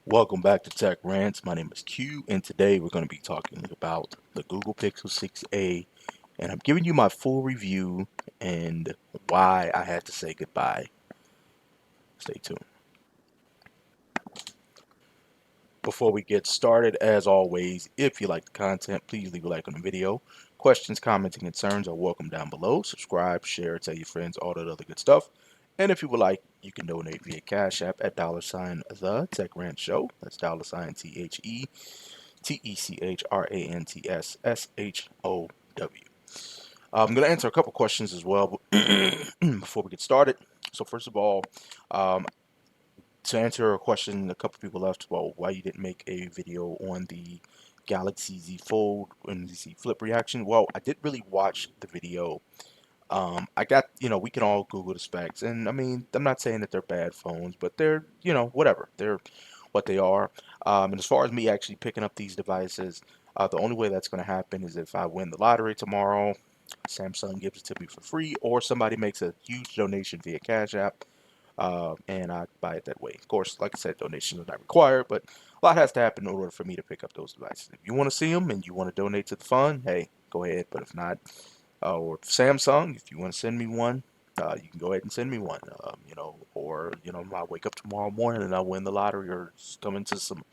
Welcome back to Tech Rants. My name is Q, and today we're going to be talking about the Google Pixel 6a, and I'm giving you my full review and why I had to say goodbye. Stay tuned. Before we get started, as always, if you like the content, please leave a like on the video. Questions, comments, and concerns are welcome down below. Subscribe, share, tell your friends, all that other good stuff. And if you would like, you can donate via Cash App at $ the Tech Rant Show. That's $THETechrantsshow. I'm going to answer a couple questions as well before we get started. So first of all, um, to answer a question a couple people left about why you didn't make a video on the Galaxy Z Fold and Z Flip reaction. Well, I did really watch the video. I got, we can all Google the specs, and I mean, I'm not saying that they're bad phones, but they're, whatever. They're what they are. And as far as me actually picking up these devices, the only way that's going to happen is if I win the lottery tomorrow, Samsung gives it to me for free, or somebody makes a huge donation via Cash App, and I buy it that way. Of course, like I said, donations are not required, but a lot has to happen in order for me to pick up those devices. If you want to see them and you want to donate to the fund, hey, go ahead. But if not, or Samsung, if you want to send me one, you can go ahead and send me one. Or I wake up tomorrow morning and I win the lottery or come into some,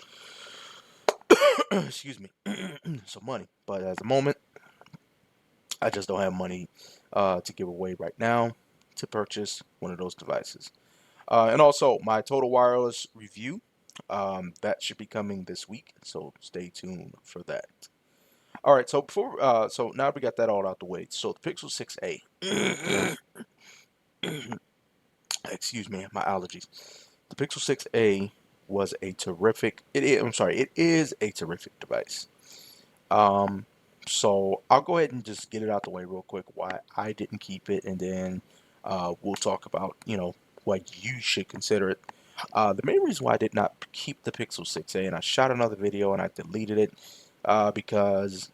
excuse me, some money. But at the moment, I just don't have money to give away right now to purchase one of those devices. And also, my Total Wireless review, that should be coming this week, so stay tuned for that. All right, so now we got that all out the way. So the Pixel 6a, excuse me, my allergies. The Pixel 6a was a terrific. I'm sorry, it is a terrific device. Um, so I'll go ahead and just get it out the way real quick why I didn't keep it, and then we'll talk about why you should consider it. The main reason why I did not keep the Pixel 6a, and I shot another video and I deleted it because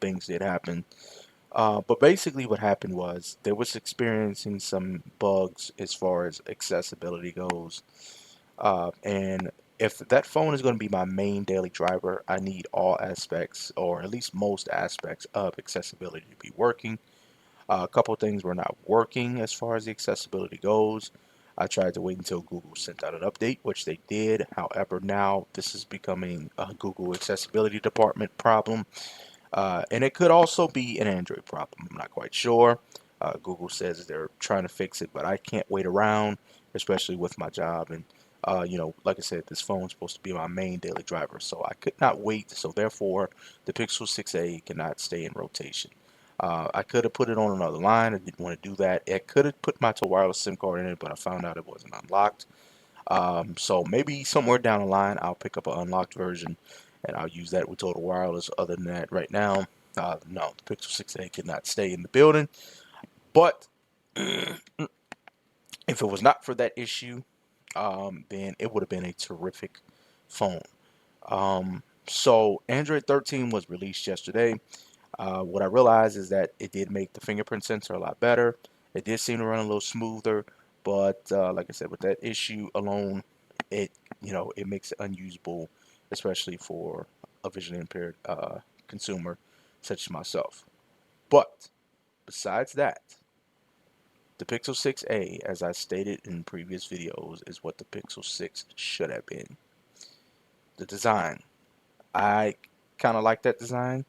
things did happen. But basically, what happened was they was experiencing some bugs as far as accessibility goes. And if that phone is going to be my main daily driver, I need all aspects, or at least most aspects of accessibility to be working. A couple of things were not working as far as the accessibility goes. I tried to wait until Google sent out an update, which they did. However, now this is becoming a Google accessibility department problem, and it could also be an Android problem. I'm not quite sure. Google says they're trying to fix it, but I can't wait around, especially with my job. And, like I said, this phone's supposed to be my main daily driver, so I could not wait. So, therefore, the Pixel 6a cannot stay in rotation. I could have put it on another line. I didn't want to do that. I could have put my wireless SIM card in it, but I found out it wasn't unlocked. So maybe somewhere down the line, I'll pick up an unlocked version and I'll use that with Total Wireless. Other than that, right now, no, the Pixel 6a cannot stay in the building. But if it was not for that issue, then it would have been a terrific phone. So Android 13 was released yesterday. What I realized is that it did make the fingerprint sensor a lot better. It did seem to run a little smoother, but like I said, with that issue alone, it it makes it unusable, especially for a visually impaired consumer such as myself. But besides that, the Pixel 6a, as I stated in previous videos, is what the Pixel 6 should have been. The design, I kind of like that design.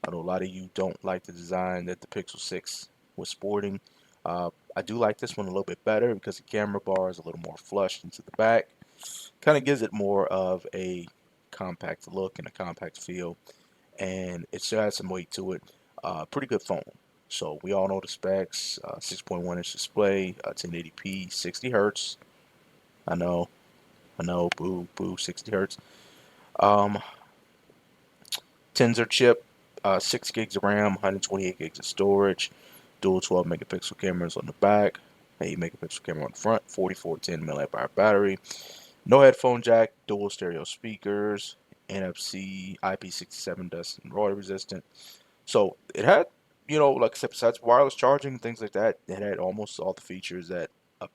I know a lot of you don't like the design that the Pixel 6 was sporting. I do like this one a little bit better because the camera bar is a little more flushed into the back. Kind of gives it more of a compact look and a compact feel, and it still has some weight to it. Pretty good phone. So we all know the specs: 6.1-inch display, 1080p, 60 hertz. I know, boo, boo, 60 hertz. Um, Tensor chip, 6 gigs of RAM, 128 gigs of storage, dual 12 megapixel cameras on the back, 8 megapixel camera on the front, 4410 milliamp hour battery, no headphone jack, dual stereo speakers, NFC, IP67 dust and water resistant. So it had, like I said, besides wireless charging and things like that, it had almost all the features that a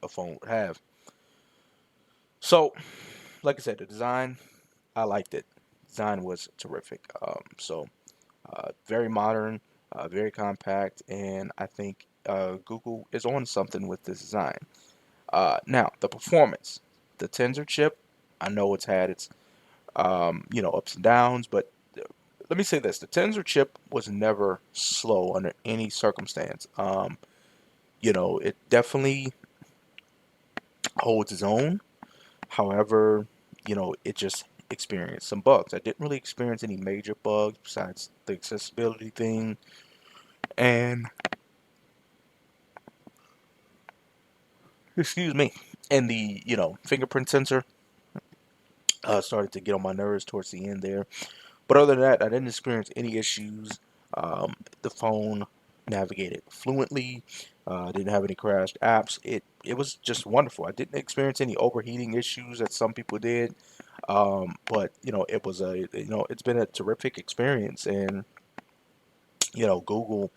phone would have. So, like I said, the design, I liked it. Design was terrific. Very modern, very compact, and I think Google is on something with this design. Now, the performance, the Tensor chip, I know it's had its ups and downs, but let me say this: the Tensor chip was never slow under any circumstance. It definitely holds its own. However, it just experienced some bugs. I didn't really experience any major bugs besides the accessibility thing and excuse me, and the fingerprint sensor started to get on my nerves towards the end there. But other than that, I didn't experience any issues. The phone navigated fluently. Didn't have any crashed apps. It was just wonderful. I didn't experience any overheating issues that some people did. But it was it's been a terrific experience. And Google,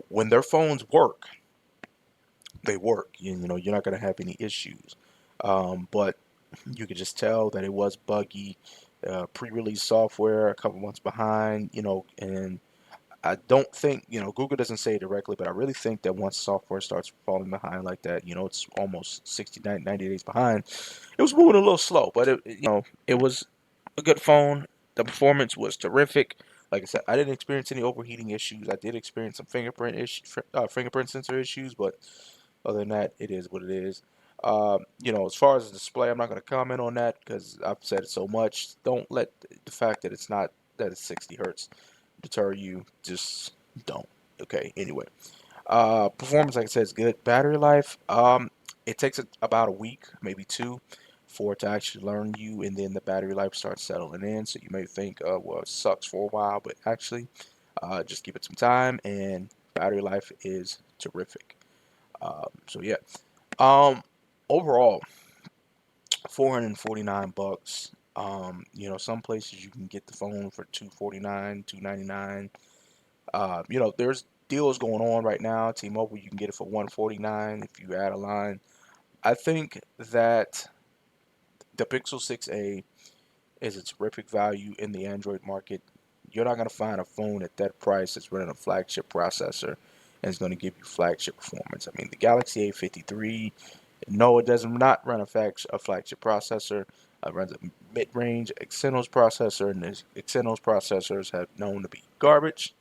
when their phones work, they work. You're not going to have any issues. But you could just tell that it was buggy. Pre-release software, a couple months behind, and I don't think, Google doesn't say it directly, but I really think that once software starts falling behind like that, it's almost 60, 90 days behind. It was moving a little slow, but it was a good phone. The performance was terrific. Like I said, I didn't experience any overheating issues. I did experience some fingerprint sensor issues, but other than that, it is what it is. As far as the display, I'm not going to comment on that because I've said it so much. Don't let the fact that it's 60 hertz deter you. Just don't. Okay. Anyway, performance, like I said, is good. Battery life, it takes about a week, maybe two, for it to actually learn you, and then the battery life starts settling in. So you may think, well, it sucks for a while, but actually, just give it some time, and battery life is terrific. So yeah. Um, Overall, 449 bucks. Some places you can get the phone for 249, 299. There's deals going on right now. T-Mobile, you can get it for 149 if you add a line. I think that the Pixel 6a is a terrific value in the Android market. You're not going to find a phone at that price that's running a flagship processor and is going to give you flagship performance. I mean, the Galaxy A53, no, it does not run a flagship processor. It runs a mid-range Exynos processor, and the Exynos processors have known to be garbage.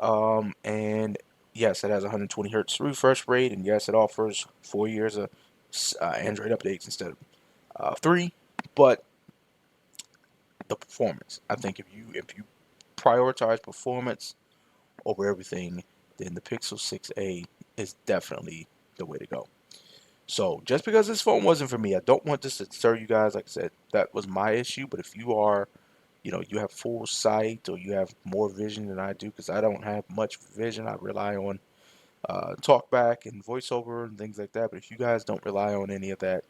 And yes, it has 120 hertz refresh rate, and yes, it offers 4 years of Android updates instead of three. But the performance, I think, if you prioritize performance over everything, then the Pixel 6a is definitely the way to go. So just because this phone wasn't for me, I don't want this to deter you guys. Like I said, that was my issue. But if you are, you have full sight or you have more vision than I do, because I don't have much vision. I rely on talkback and voiceover and things like that. But if you guys don't rely on any of that,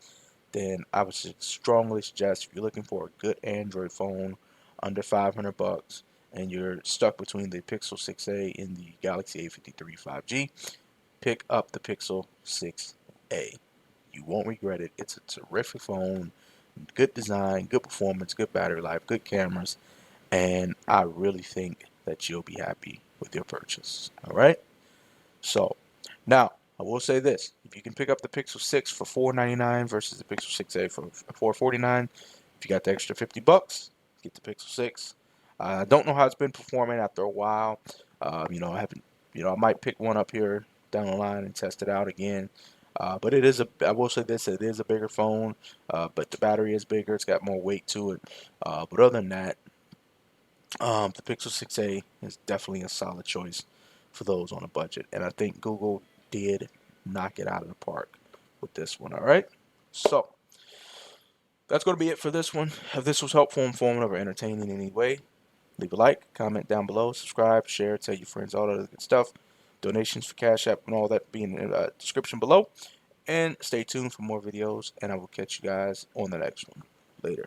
then I would strongly suggest if you're looking for a good Android phone under 500 bucks and you're stuck between the Pixel 6a and the Galaxy A53 5G, pick up the Pixel 6a. You won't regret it. It's a terrific phone, good design, good performance, good battery life, good cameras, and I really think that you'll be happy with your purchase. All right? So, now I will say this: if you can pick up the Pixel 6 for $499 versus the Pixel 6a for $449, if you got the extra 50 bucks, get the Pixel 6. I don't know how it's been performing after a while. I haven't. I might pick one up here down the line and test it out again. But it is a. I will say this: it is a bigger phone, but the battery is bigger. It's got more weight to it. But other than that, the Pixel 6a is definitely a solid choice for those on a budget, and I think Google did knock it out of the park with this one. All right, so that's going to be it for this one. If this was helpful, informative, or entertaining in any way, leave a like, comment down below, subscribe, share, tell your friends, all that other good stuff. Donations for Cash App and all that being in the description below. And stay tuned for more videos, and I will catch you guys on the next one. Later.